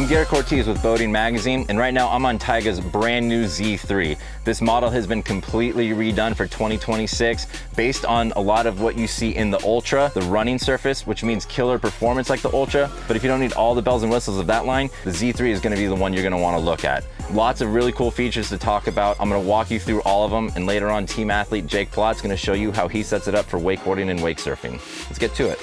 Garrett Cortez with Boating Magazine, and right now I'm on Tigé's brand new Z3. This model has been completely redone for 2026 based on a lot of what you see in the Ultra, the running surface, which means killer performance like the Ultra. But if you don't need all the bells and whistles of that line, the Z3 is going to be the one you're going to want to look at. Lots of really cool features to talk about. I'm going to walk you through all of them, and later on team athlete Jake Plott's going to show you how he sets it up for wakeboarding and wake surfing. Let's get to it.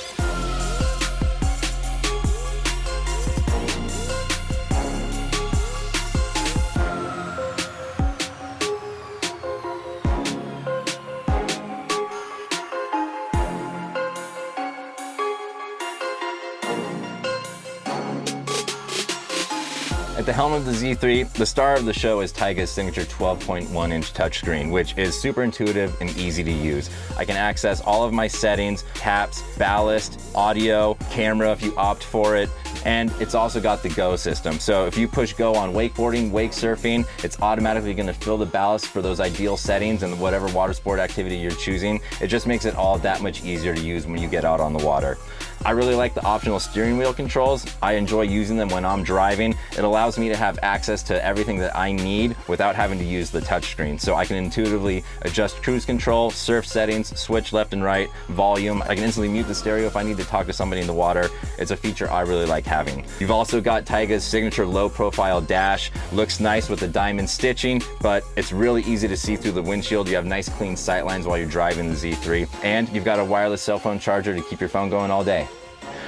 At the helm of the Z3, the star of the show is Tigé's signature 12.1-inch touchscreen, which is super intuitive and easy to use. I can access all of my settings, taps, ballast, audio, camera if you opt for it, and it's also got the go system. So if you push go on wakeboarding, wake surfing, it's automatically gonna fill the ballast for those ideal settings and whatever water sport activity you're choosing. It just makes it all that much easier to use when you get out on the water. I really like the optional steering wheel controls. I enjoy using them when I'm driving. It allows me to have access to everything that I need without having to use the touchscreen. So I can intuitively adjust cruise control, surf settings, switch left and right, volume. I can instantly mute the stereo if I need to talk to somebody in the water. It's a feature I really like having. You've also got Tigé's signature low profile dash. Looks nice with the diamond stitching, but it's really easy to see through the windshield. You have nice clean sight lines while you're driving the Z3. And you've got a wireless cell phone charger to keep your phone going all day.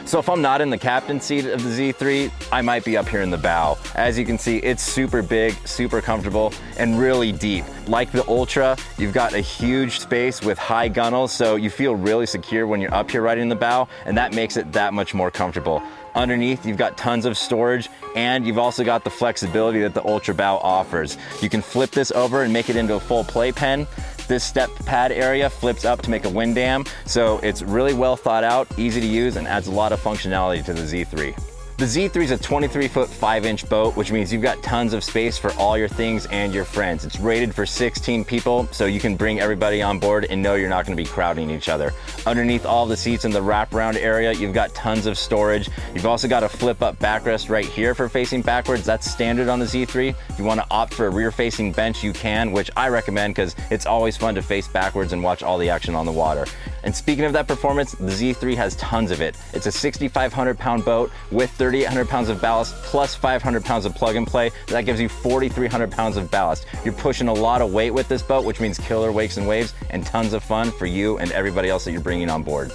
So if I'm not in the captain seat of the Z3, I might be up here in the bow. As you can see, it's super big, super comfortable, and really deep. Like the Ultra, you've got a huge space with high gunnels, so you feel really secure when you're up here riding the bow, and that makes it that much more comfortable. Underneath, you've got tons of storage, and you've also got the flexibility that the Ultra bow offers. You can flip this over and make it into a full playpen. This step pad area flips up to make a wind dam, so it's really well thought out, easy to use, and adds a lot of functionality to the Z3. The Z3 is a 23-foot 5-inch boat, which means you've got tons of space for all your things and your friends. It's rated for 16 people, so you can bring everybody on board and know you're not going to be crowding each other. Underneath all the seats in the wraparound area, you've got tons of storage. You've also got a flip-up backrest right here for facing backwards. That's standard on the Z3. If you want to opt for a rear-facing bench, you can, which I recommend because it's always fun to face backwards and watch all the action on the water. And speaking of that performance, the Z3 has tons of it. It's a 6,500-pound boat with 3,800 pounds of ballast plus 500 pounds of plug and play. That gives you 4,300 pounds of ballast. You're pushing a lot of weight with this boat, which means killer wakes and waves and tons of fun for you and everybody else that you're bringing on board.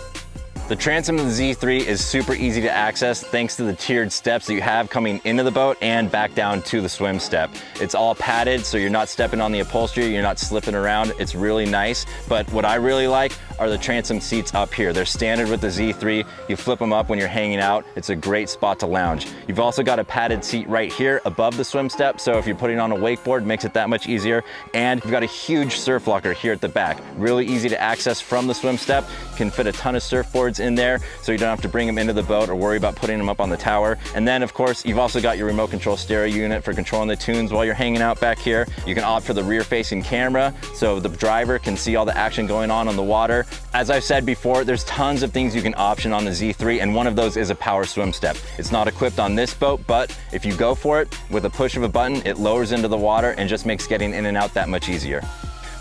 The transom of the Z3 is super easy to access thanks to the tiered steps that you have coming into the boat and back down to the swim step. It's all padded, so you're not stepping on the upholstery, you're not slipping around. It's really nice, but what I really like are the transom seats up here. They're standard with the Z3. You flip them up when you're hanging out. It's a great spot to lounge. You've also got a padded seat right here above the swim step, so if you're putting on a wakeboard, it makes it that much easier. And you've got a huge surf locker here at the back. Really easy to access from the swim step. You can fit a ton of surfboards in there, so you don't have to bring them into the boat or worry about putting them up on the tower. And then of course, you've also got your remote control stereo unit for controlling the tunes while you're hanging out back here. You can opt for the rear facing camera, so the driver can see all the action going on the water. As I've said before, there's tons of things you can option on the Z3, and one of those is a power swim step. It's not equipped on this boat, but if you go for it, with a push of a button, it lowers into the water and just makes getting in and out that much easier.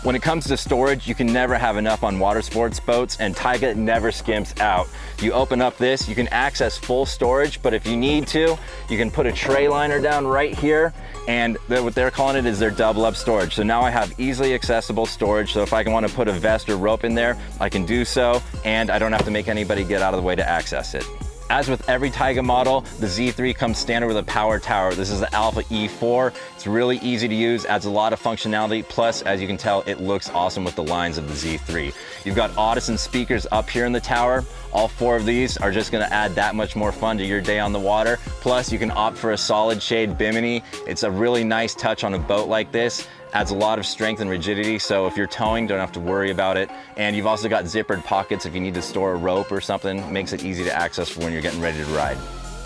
When it comes to storage, you can never have enough on water sports boats, and Tigé never skimps out. You open up this, you can access full storage, but if you need to, you can put a tray liner down right here, and what they're calling it is their double up storage. So now I have easily accessible storage, so if I want to put a vest or rope in there, I can do so, and I don't have to make anybody get out of the way to access it. As with every Tigé model, the Z3 comes standard with a power tower. This is the Alpha E4. It's really easy to use, adds a lot of functionality, plus, as you can tell, it looks awesome with the lines of the Z3. You've got Audison speakers up here in the tower. All four of these are just gonna add that much more fun to your day on the water. Plus, you can opt for a solid shade bimini. It's a really nice touch on a boat like this. Adds a lot of strength and rigidity, so if you're towing, don't have to worry about it. And you've also got zippered pockets if you need to store a rope or something. Makes it easy to access for when you're getting ready to ride.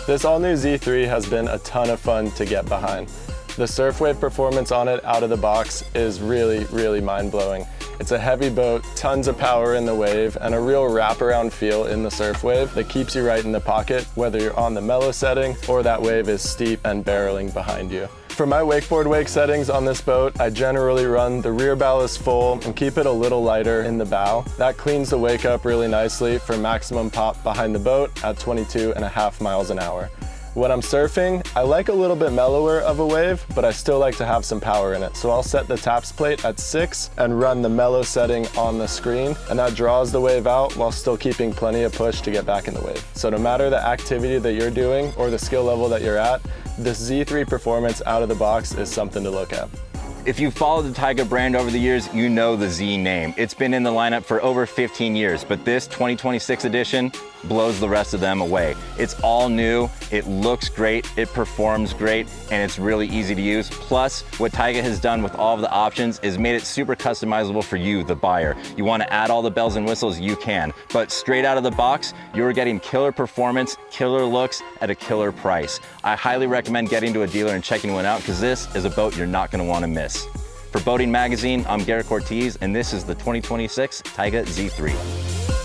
This all-new Z3 has been a ton of fun to get behind. The surf wave performance on it out of the box is really mind-blowing. It's a heavy boat, tons of power in the wave, and a real wraparound feel in the surf wave that keeps you right in the pocket, whether you're on the mellow setting or that wave is steep and barreling behind you. For my wakeboard wake settings on this boat, I generally run the rear ballast full and keep it a little lighter in the bow. That cleans the wake up really nicely for maximum pop behind the boat at 22.5 miles an hour. When I'm surfing, I like a little bit mellower of a wave, but I still like to have some power in it. So I'll set the taps plate at 6 and run the mellow setting on the screen, and that draws the wave out while still keeping plenty of push to get back in the wave. So no matter the activity that you're doing or the skill level that you're at, this Z3 performance out of the box is something to look at. If you've followed the Tigé brand over the years, you know the Z name. It's been in the lineup for over 15 years, but this 2026 edition blows the rest of them away. It's all new, it looks great, it performs great, and it's really easy to use. Plus, what Tigé has done with all of the options is made it super customizable for you, the buyer. You want to add all the bells and whistles, you can. But straight out of the box, you're getting killer performance, killer looks at a killer price. I highly recommend getting to a dealer and checking one out because this is a boat you're not going to want to miss. For Boating Magazine, I'm Garrett Cortez, and this is the 2026 Tigé Z3.